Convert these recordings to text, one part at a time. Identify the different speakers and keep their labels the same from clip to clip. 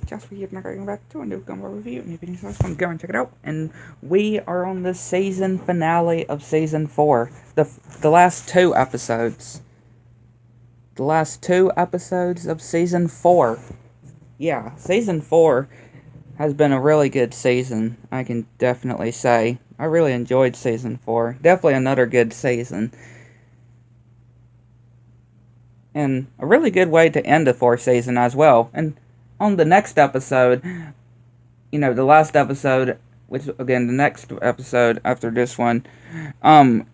Speaker 1: just we are going back to a new Gumball review. And if you guys want to go and check it out. And we are on the season finale of season 4. The last two episodes. The last two episodes of season 4. Yeah, season 4 has been a really good season, I can definitely say. I really enjoyed season 4. Definitely another good season. And a really good way to end the 4th season as well. And on the next episode, the last episode, which again, the next episode after this one,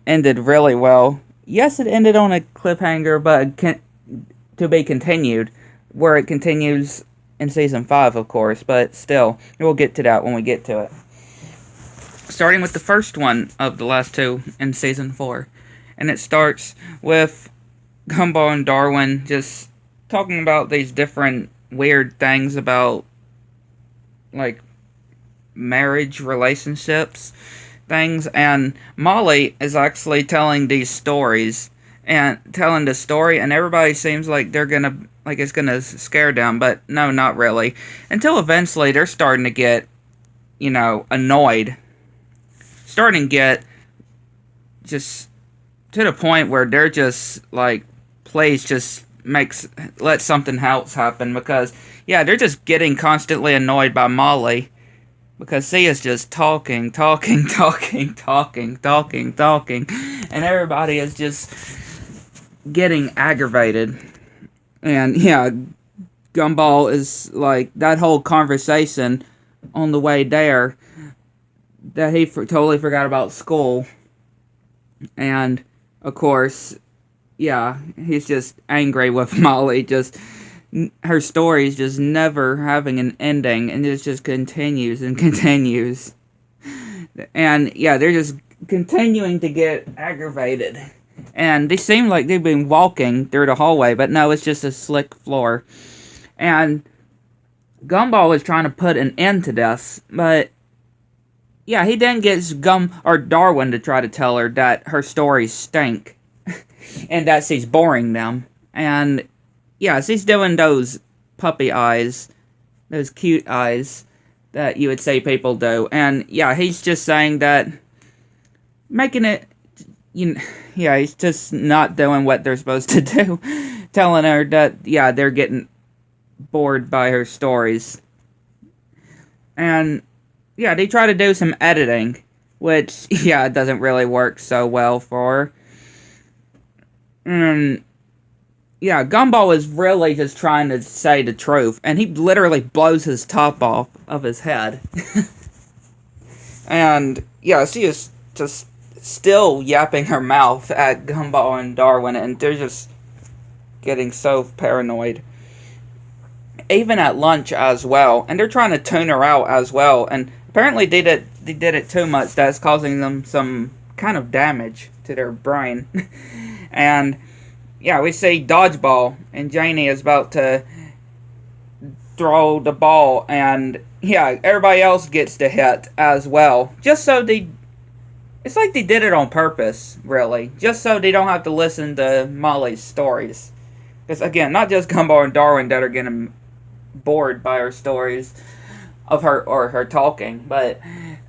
Speaker 1: ended really well. Yes, it ended on a cliffhanger, but to be continued, where it continues in season 5, of course, but still, we'll get to that when we get to it. Starting with the first one of the last two in season 4, and it starts with Gumball and Darwin just talking about these different weird things about, like, marriage, relationships, things, and Molly is actually telling these stories, and telling the story, and everybody seems like they're gonna, like it's gonna scare them, but no, not really, until eventually they're starting to get, annoyed, starting to get just to the point where they're just like, please just let something else happen, because they're just getting constantly annoyed by Molly, because she is just talking, and everybody is just getting aggravated. And Gumball is like, that whole conversation on the way there, that he totally forgot about school, and of course, he's just angry with Molly. Just her story is just never having an ending, and it just continues and continues. And they're just continuing to get aggravated. And they seem like they've been walking through the hallway, but no, it's just a slick floor. And Gumball is trying to put an end to this, but he then gets Darwin to try to tell her that her stories stink. And that she's boring them. And she's doing those puppy eyes, those cute eyes that you would say people do. And he's just saying that, making it, he's just not doing what they're supposed to do, telling her that they're getting bored by her stories. And they try to do some editing, which it doesn't really work so well for her. And Gumball is really just trying to say the truth, and he literally blows his top off of his head. And she is just still yapping her mouth at Gumball and Darwin, and they're just getting so paranoid. Even at lunch as well, and they're trying to tune her out as well, and apparently they did it too much, that's causing them some kind of damage to their brain. And we see dodgeball, and Janie is about to throw the ball, and everybody else gets to hit as well, just so it's like they did it on purpose, really, just so they don't have to listen to Molly's stories. Because again, not just Gumball and Darwin that are getting bored by her stories of her talking, but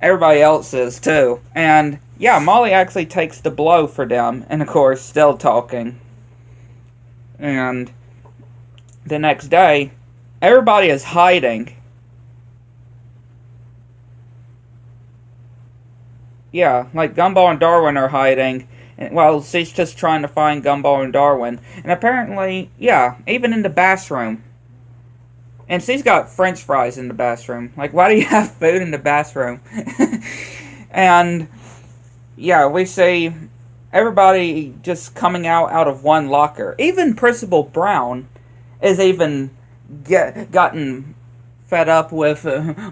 Speaker 1: everybody else is too. And Molly actually takes the blow for them, and of course still talking. And the next day, everybody is hiding. Like Gumball and Darwin are hiding, while she's just trying to find Gumball and Darwin. And apparently, even in the bathroom. And she's got french fries in the bathroom. Like, why do you have food in the bathroom? And, we see everybody just coming out of one locker. Even Principal Brown is even gotten fed up with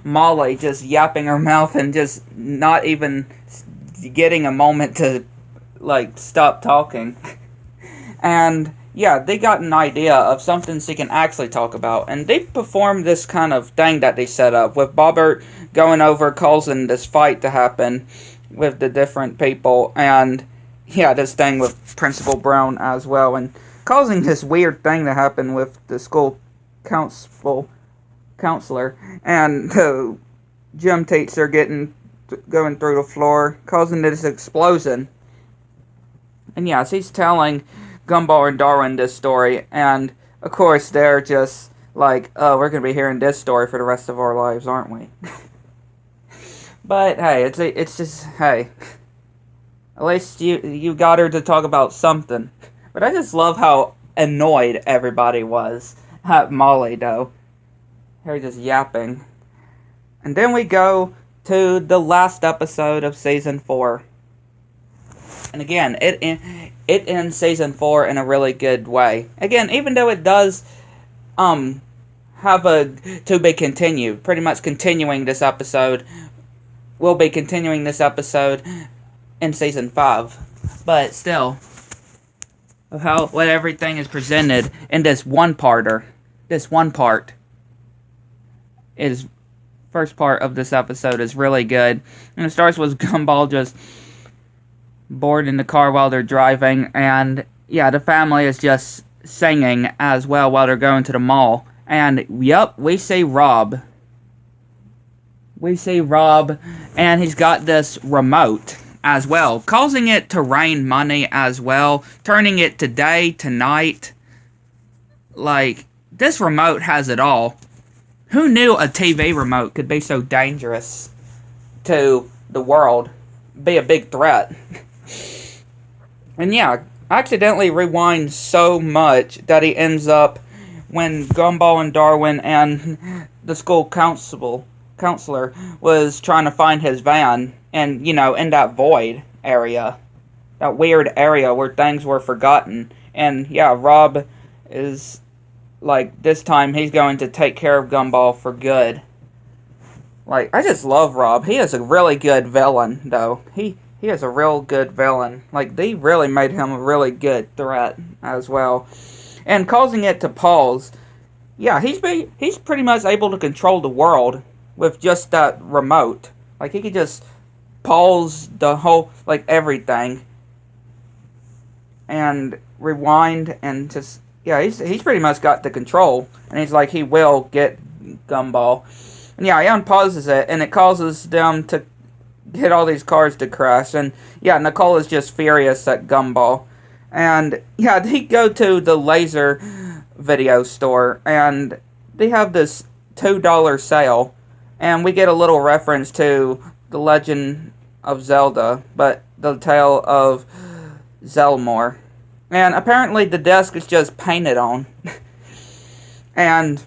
Speaker 1: Molly just yapping her mouth and just not even getting a moment to, like, stop talking. And they got an idea of something she can actually talk about. And they performed this kind of thing that they set up, with Bobbert going over causing this fight to happen with the different people. And, this thing with Principal Brown as well. And causing this weird thing to happen with the school council counselor, and the gym teacher going through the floor, causing this explosion. And yes, he's telling Gumball and Darwin this story, and of course they're just like, oh, we're gonna be hearing this story for the rest of our lives, aren't we? But hey, it's just, hey, at least you got her to talk about something. But I just love how annoyed everybody was at Molly, though. Her just yapping. And then we go to the last episode of Season 4. And again, it ends Season 4 in a really good way. Again, even though it does have a to be continued, pretty much continuing this episode, we'll be continuing this episode in Season 5. But still, of how what everything is presented in this one part is first part of this episode is really good. And it starts with Gumball just bored in the car while they're driving, and yeah, the family is just singing as well while they're going to the mall. And yep, we see Rob, and he's got this remote as well, causing it to rain money as well, turning it to day to night. Like, this remote has it all. Who knew a TV remote could be so dangerous to the world, be a big threat? And yeah, accidentally rewind so much that he ends up when Gumball and Darwin and the school counselor was trying to find his van, and, you know, in that void area, that weird area where things were forgotten. And yeah, Rob is like, this time he's going to take care of Gumball for good. Like, I just love Rob. He is a really good villain, though. He is a real good villain. Like, they really made him a really good threat as well. And causing it to pause. Yeah, he's pretty much able to control the world with just that remote. Like, he could just pause the whole, like, everything. And rewind and just, yeah, he's pretty much got the control. And he's like, he will get Gumball. And yeah, he unpauses it, and it causes them to get all these cars to crash. And yeah, Nicole is just furious at Gumball. And yeah, they go to the laser video store, and they have this $2 sale. And we get a little reference to The Legend of Zelda, but the Tale of Zelmore. And apparently the desk is just painted on. And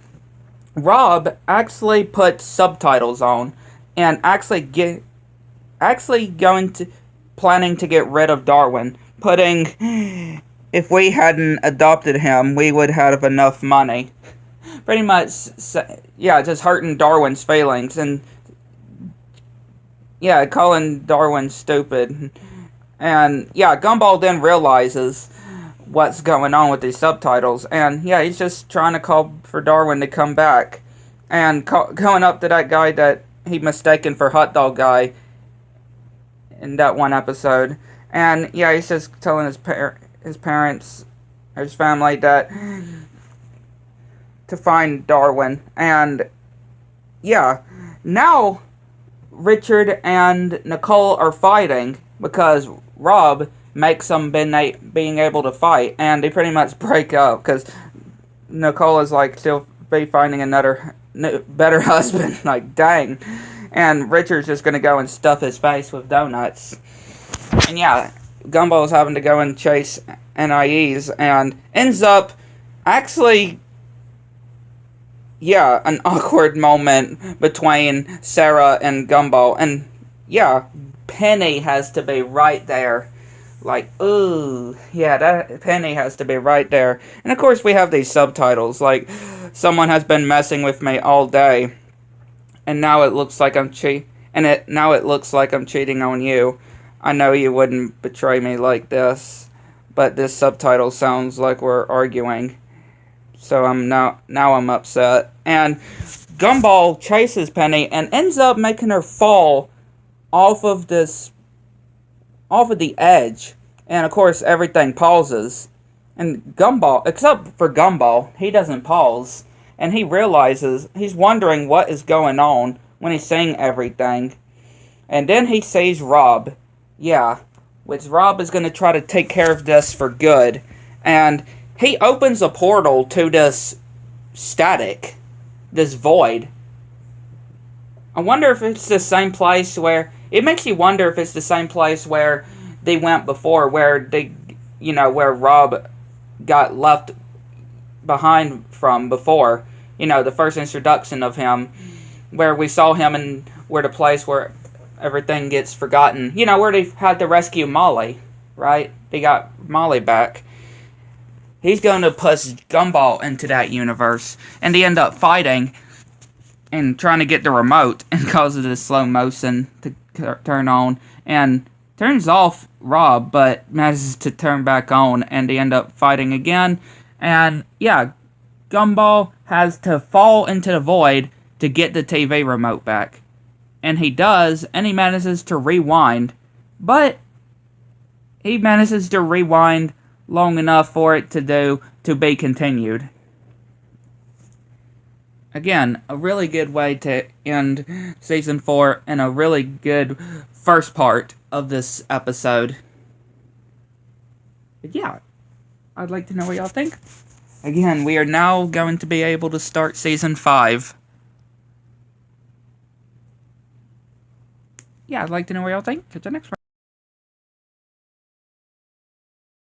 Speaker 1: Rob actually put subtitles on, and planning to get rid of Darwin, putting, if we hadn't adopted him, we would have enough money. Pretty much, yeah, just hurting Darwin's feelings, and yeah, calling Darwin stupid. And yeah, Gumball then realizes what's going on with these subtitles, and yeah, he's just trying to call for Darwin to come back, and going up to that guy that he mistaken for Hot Dog Guy in that one episode. And yeah, he's just telling his parents, his family, that to find Darwin. And yeah, now Richard and Nicole are fighting because Rob makes them being able to fight, and they pretty much break up because Nicole is like, she'll be finding another better husband. Like, dang. And Richard's just gonna go and stuff his face with donuts. And yeah, Gumball's having to go and chase NIEs, and ends up actually, yeah, an awkward moment between Sarah and Gumball. And yeah, Penny has to be right there. Like, ooh, yeah, that Penny has to be right there. And of course we have these subtitles, like, someone has been messing with me all day, and now it looks like I'm cheating on you. I know you wouldn't betray me like this, but this subtitle sounds like we're arguing. So I'm now I'm upset. And Gumball chases Penny and ends up making her fall off of the edge. And of course everything pauses. And Gumball, except for Gumball, he doesn't pause. and he realizes, he's wondering what is going on when he's seeing everything. And then he sees Rob. Yeah, which Rob is going to try to take care of this for good. And he opens a portal to this static, this void. I wonder if it's the same place where... It makes you wonder if it's the same place where they went before, where they, where Rob got left behind from before. The first introduction of him, where we saw him and where the place where everything gets forgotten. Where they had to rescue Molly, right? They got Molly back. He's going to push Gumball into that universe, and they end up fighting and trying to get the remote, and causes the slow motion to turn on, and turns off Rob, but manages to turn back on, and they end up fighting again. And yeah, Gumball has to fall into the void to get the TV remote back. And he does, and he manages to rewind, but he manages to rewind long enough for it to be continued. Again, a really good way to end Season 4, and a really good first part of this episode. But yeah, I'd like to know what y'all think. Again, we are now going to be able to start Season 5. Yeah, I'd like to know what y'all think. Catch you next one.